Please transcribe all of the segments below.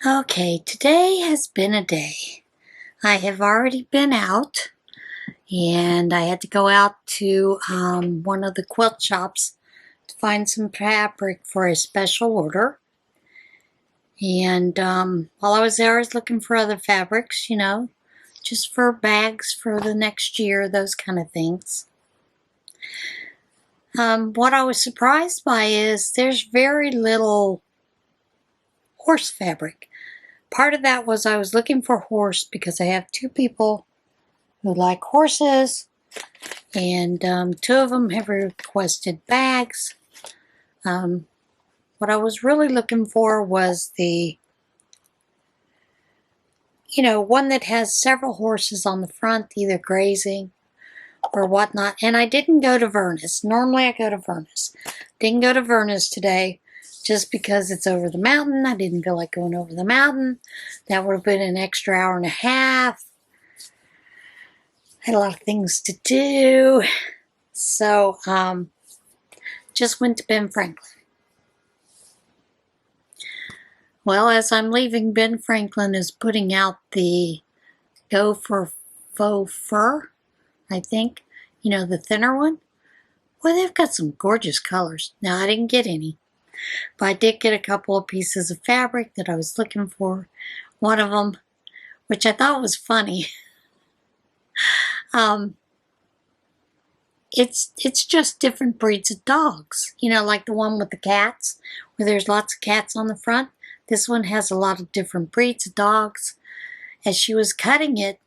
Okay, today has been a day. I have already been out, and I had to go out to one of the quilt shops to find some fabric for a special order. And while I was there, I was looking for other fabrics, just for bags for the next year, those kind of things. What I was surprised by is there's very little horse fabric. Part of that was I was looking for horse because I have two people who like horses, and two of them have requested bags. What I was really looking for was the, one that has several horses on the front, either grazing or whatnot. And I didn't go to Vernus. Normally I go to Vernus. Didn't go to Vernus today just because it's over the mountain. I didn't feel like going over the mountain. That would have been an extra hour and a half. I had a lot of things to do. So, just went to Ben Franklin. Well, as I'm leaving, Ben Franklin is putting out the Go for Faux Fur, I think. The thinner one. Well, they've got some gorgeous colors. Now, I didn't get any, but I did get a couple of pieces of fabric that I was looking for. One of them, which I thought was funny. It's just different breeds of dogs. Like the one with the cats, where there's lots of cats on the front. This one has a lot of different breeds of dogs. As she was cutting it,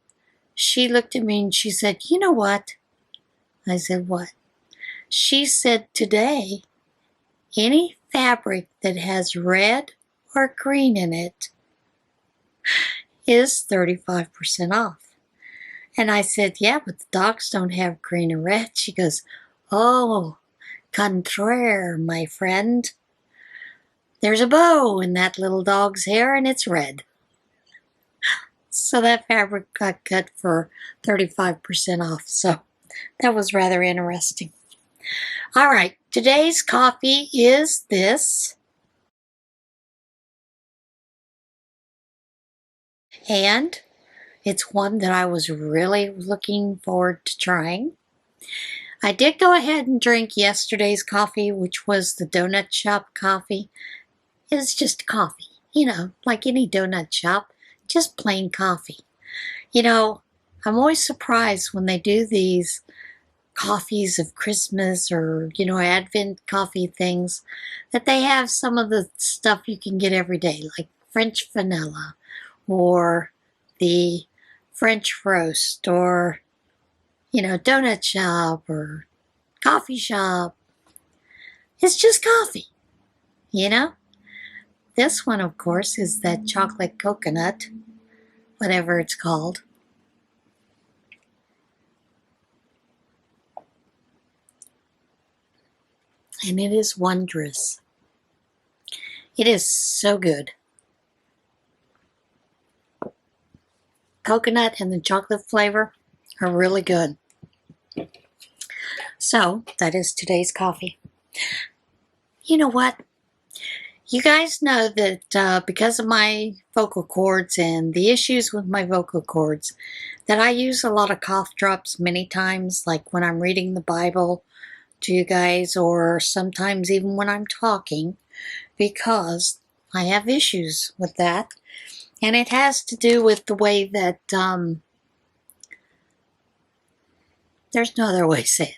she looked at me and she said, "You know what?" I said, "What?" She said, "Today, any fabric that has red or green in it is 35% off. And I said, "Yeah, but the dogs don't have green or red." She goes, "Oh, contraire, my friend. There's a bow in that little dog's hair and it's red." So that fabric got cut for 35% off. So that was rather interesting. All right, today's coffee is this. And it's one that I was really looking forward to trying. I did go ahead and drink yesterday's coffee, which was the donut shop coffee. It's just coffee, like any donut shop, just plain coffee. I'm always surprised when they do these coffees of Christmas or, Advent coffee things, that they have some of the stuff you can get every day, like French vanilla or the French roast or, donut shop or coffee shop. It's just coffee, This one, of course, is that chocolate coconut, whatever it's called. And it is wondrous. It is so good. Coconut and the chocolate flavor are really good. So, that is today's coffee. You know what? You guys know that because of my vocal cords and the issues with my vocal cords, that I use a lot of cough drops many times, like when I'm reading the Bible to you guys, or sometimes even when I'm talking, because I have issues with that. And it has to do with the way that, there's no other way to say it.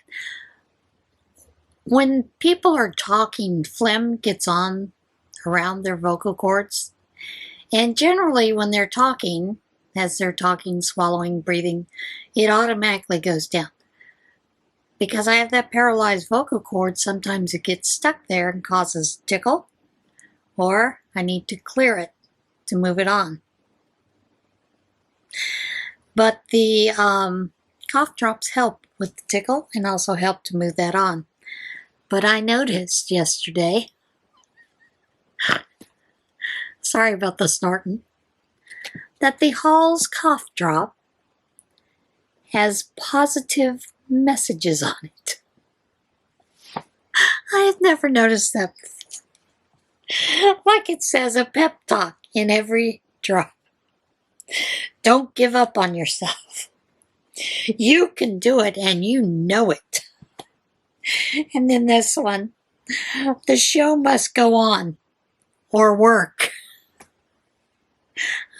When people are talking, phlegm gets on around their vocal cords. And generally when they're talking, as they're talking, swallowing, breathing, it automatically goes down. Because I have that paralyzed vocal cord, sometimes it gets stuck there and causes tickle, or I need to clear it to move it on. But the cough drops help with the tickle and also help to move that on. But I noticed yesterday, sorry about the snorting, that the Hall's cough drop has positive messages on it. I have never noticed that before. Like it says a pep talk in every drop. Don't give up on yourself. You can do it and you know it. And then this one, the show must go on or work.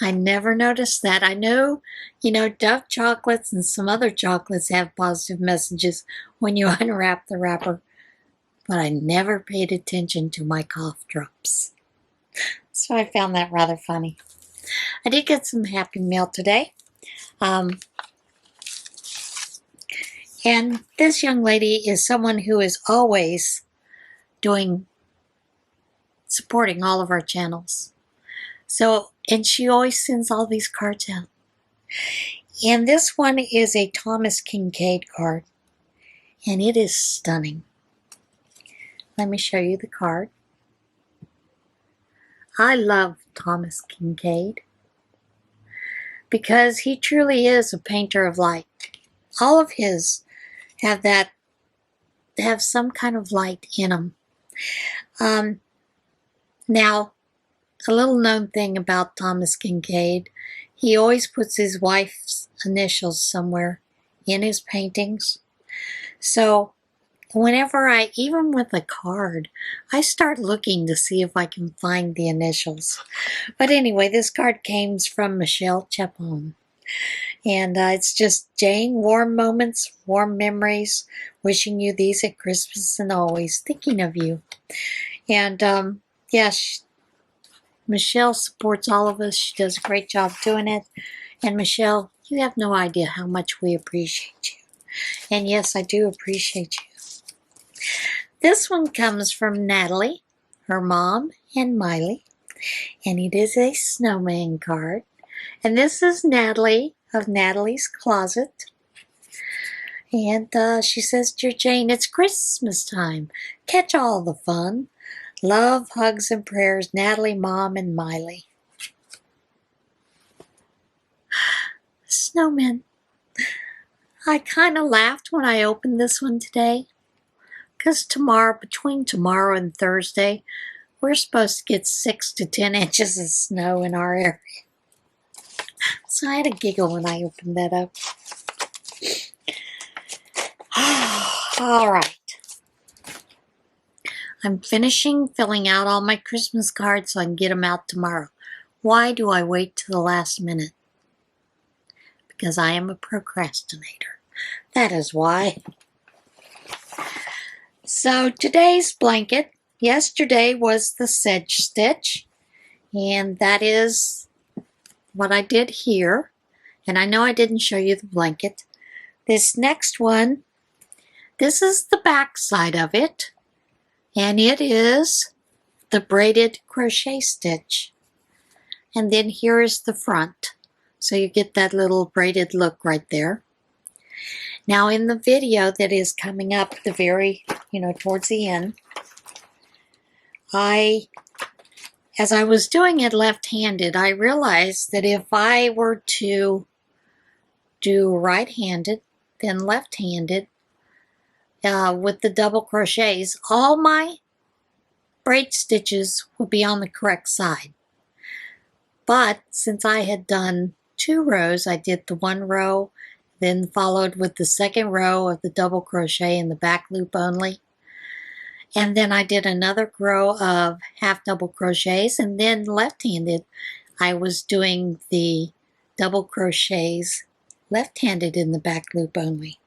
I never noticed that. I know, Dove chocolates and some other chocolates have positive messages when you unwrap the wrapper, but I never paid attention to my cough drops. So I found that rather funny. I did get some Happy Mail today. And this young lady is someone who is always supporting all of our channels. And she always sends all these cards out. And this one is a Thomas Kincaid card. And it is stunning. Let me show you the card. I love Thomas Kincaid because he truly is a painter of light. All of his have some kind of light in them. Now, a little known thing about Thomas Kincaid, he always puts his wife's initials somewhere in his paintings. So whenever even with a card, I start looking to see if I can find the initials. But anyway, this card came from Michelle Chapon. And it's just, Jane, warm moments, warm memories, wishing you these at Christmas and always thinking of you. And Michelle supports all of us. She does a great job doing it. And Michelle, you have no idea how much we appreciate you. And yes, I do appreciate you. This one comes from Natalie, her mom, and Miley. And it is a snowman card. And this is Natalie of Natalie's Closet. And she says, Dear Jane, it's Christmas time. Catch all the fun. Love, hugs, and prayers, Natalie, Mom, and Miley. Snowman. I kind of laughed when I opened this one today. Because between tomorrow and Thursday, we're supposed to get 6 to 10 inches of snow in our area. So I had a giggle when I opened that up. All right. I'm finishing filling out all my Christmas cards so I can get them out tomorrow. Why do I wait to the last minute? Because I am a procrastinator. That is why. So today's blanket, yesterday was the sedge stitch. And that is what I did here. And I know I didn't show you the blanket. This next one, this is the back side of it. And it is the braided crochet stitch. And then here is the front. So you get that little braided look right there. Now in the video that is coming up the very, towards the end, as I was doing it left-handed, I realized that if I were to do right-handed, then left-handed, with the double crochets, all my braid stitches would be on the correct side. But since I had done 2 rows, I did the 1 row, then followed with the 2nd row of the double crochet in the back loop only. And then I did another row of half double crochets, and then left-handed, I was doing the double crochets left-handed in the back loop only.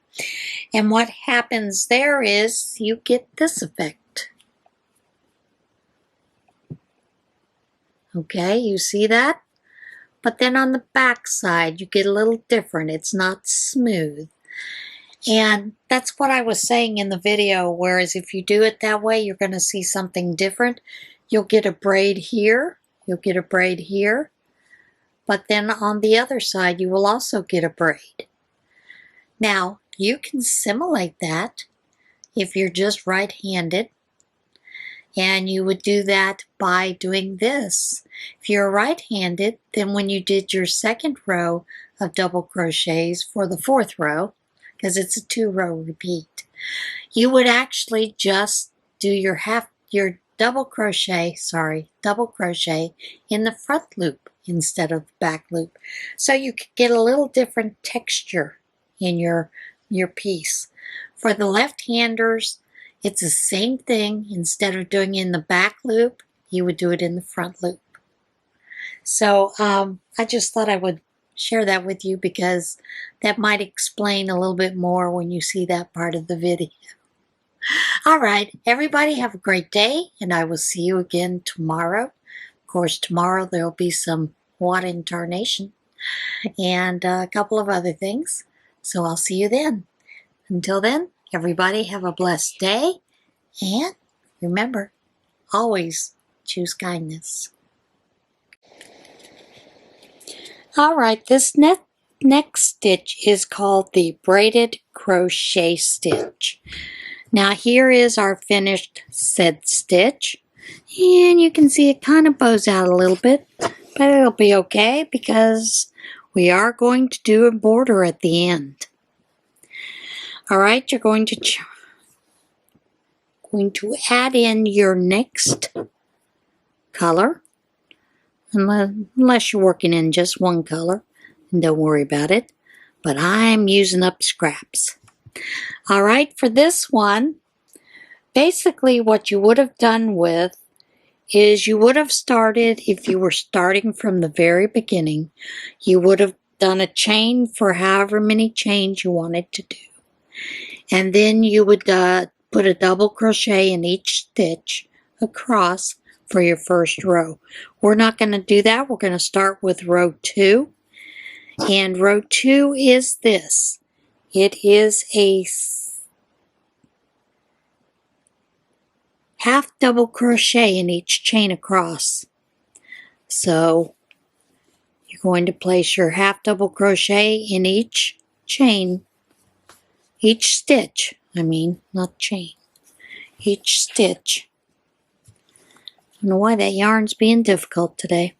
And what happens there is you get this effect. Okay, you see that? But then on the back side, you get a little different. It's not smooth. And that's what I was saying in the video, whereas if you do it that way, you're going to see something different. You'll get a braid here. You'll get a braid here. But then on the other side, you will also get a braid. Now, you can simulate that if you're just right-handed. And you would do that by doing this. If you're right-handed, then when you did your 2nd row of double crochets for the 4th row, because it's a 2-row repeat, you would actually just do your double crochet in the front loop instead of back loop, so you could get a little different texture in your piece. For the left-handers, it's the same thing. Instead of doing it in the back loop, you would do it in the front loop. So I just thought I would share that with you because that might explain a little bit more when you see that part of the video. All right, everybody have a great day, and I will see you again tomorrow. Of course, tomorrow there will be some water incarnation and a couple of other things. So I'll see you then. Until then, everybody have a blessed day, and remember, always choose kindness. All right, this next stitch is called the Braided Crochet Stitch. Now here is our finished said stitch, and you can see it kind of bows out a little bit, but it'll be okay because we are going to do a border at the end. All right, you're going to add in your next color, unless you're working in just one color, and don't worry about it, but I'm using up scraps. All right, for this one, basically what you would have done with is you would have started, if you were starting from the very beginning, you would have done a chain for however many chains you wanted to do. And then you would put a double crochet in each stitch across for your first row. We're not going to do that. We're going to start with row 2. And row 2 is this. It is a half double crochet in each chain across. So you're going to place your half double crochet in each chain, each stitch, not chain, each stitch. I don't know why that yarn's being difficult today.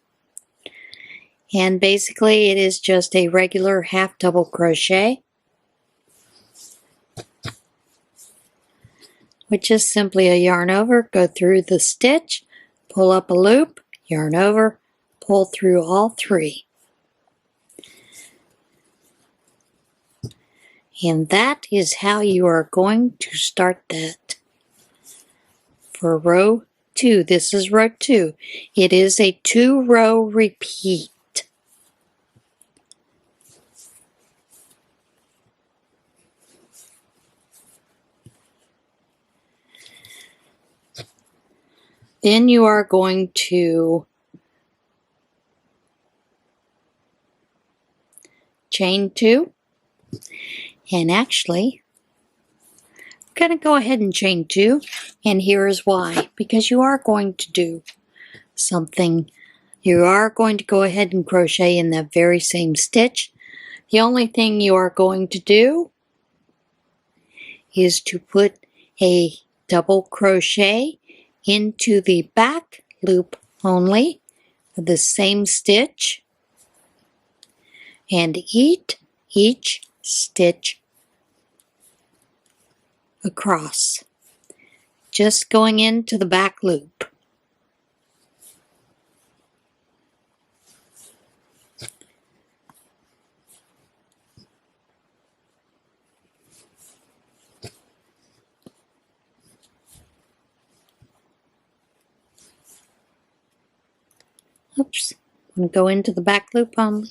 And basically it is just a regular half double crochet, which is simply a yarn over, go through the stitch, pull up a loop, yarn over, pull through all 3. And that is how you are going to start that. For row 2, this is row 2. It is a 2-row repeat. Then you are going to chain 2, and actually I'm going to go ahead and chain 2, and here is why. Because you are going to do something. You are going to go ahead and crochet in that very same stitch. The only thing you are going to do is to put a double crochet into the back loop only of the same stitch, and each stitch across, just going into the back loop. Oops, I'm going to go into the back loop only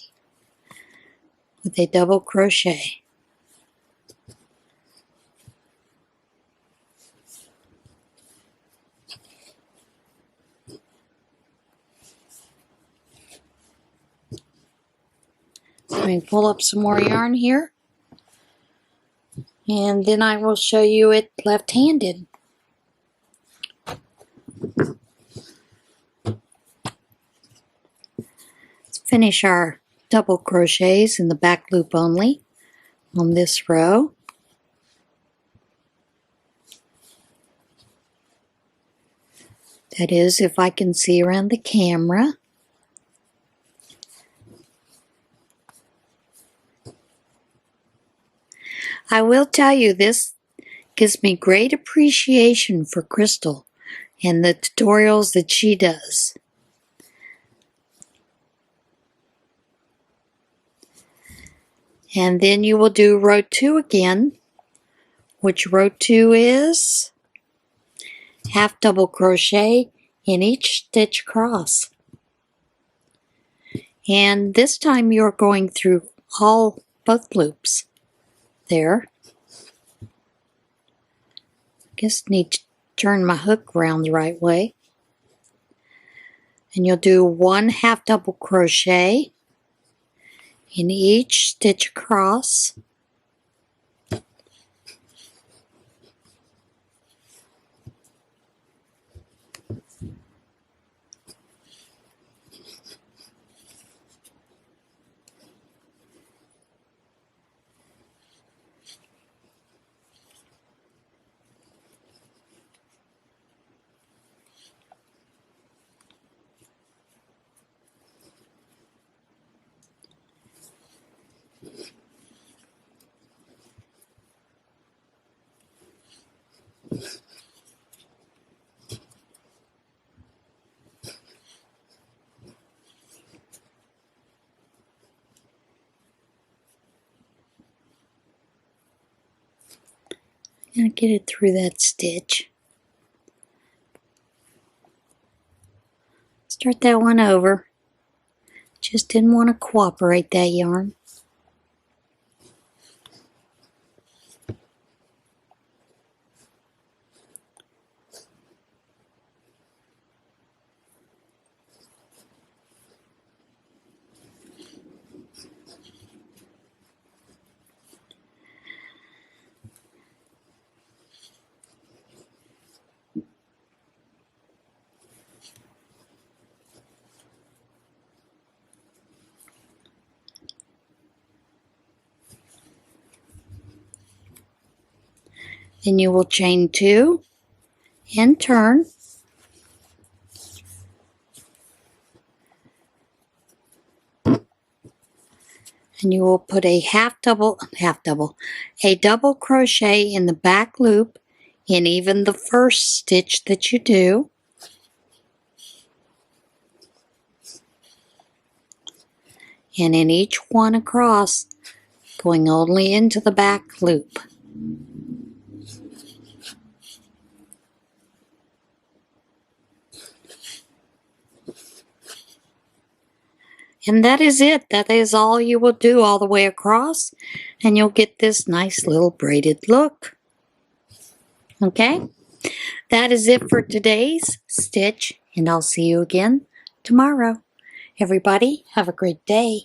with a double crochet. Let me pull up some more yarn here, and then I will show you it left-handed. Let's finish our double crochets in the back loop only on this row. That is, if I can see around the camera. I will tell you, this gives me great appreciation for Crystal. and the tutorials that she does. And then you will do row 2 again, which row 2 is half double crochet in each stitch across. And this time you're going through both loops there. Just need to turn my hook around the right way. And you'll do 1 half double crochet in each stitch across. I'm going to get it through that stitch. Start that one over. Just didn't want to cooperate that yarn. Then you will chain 2 and turn. And you will put a a double crochet in the back loop in even the first stitch that you do. And in each one across, going only into the back loop. And that is it. That is all you will do all the way across, and you'll get this nice little braided look. Okay? That is it for today's stitch, and I'll see you again tomorrow. Everybody, have a great day.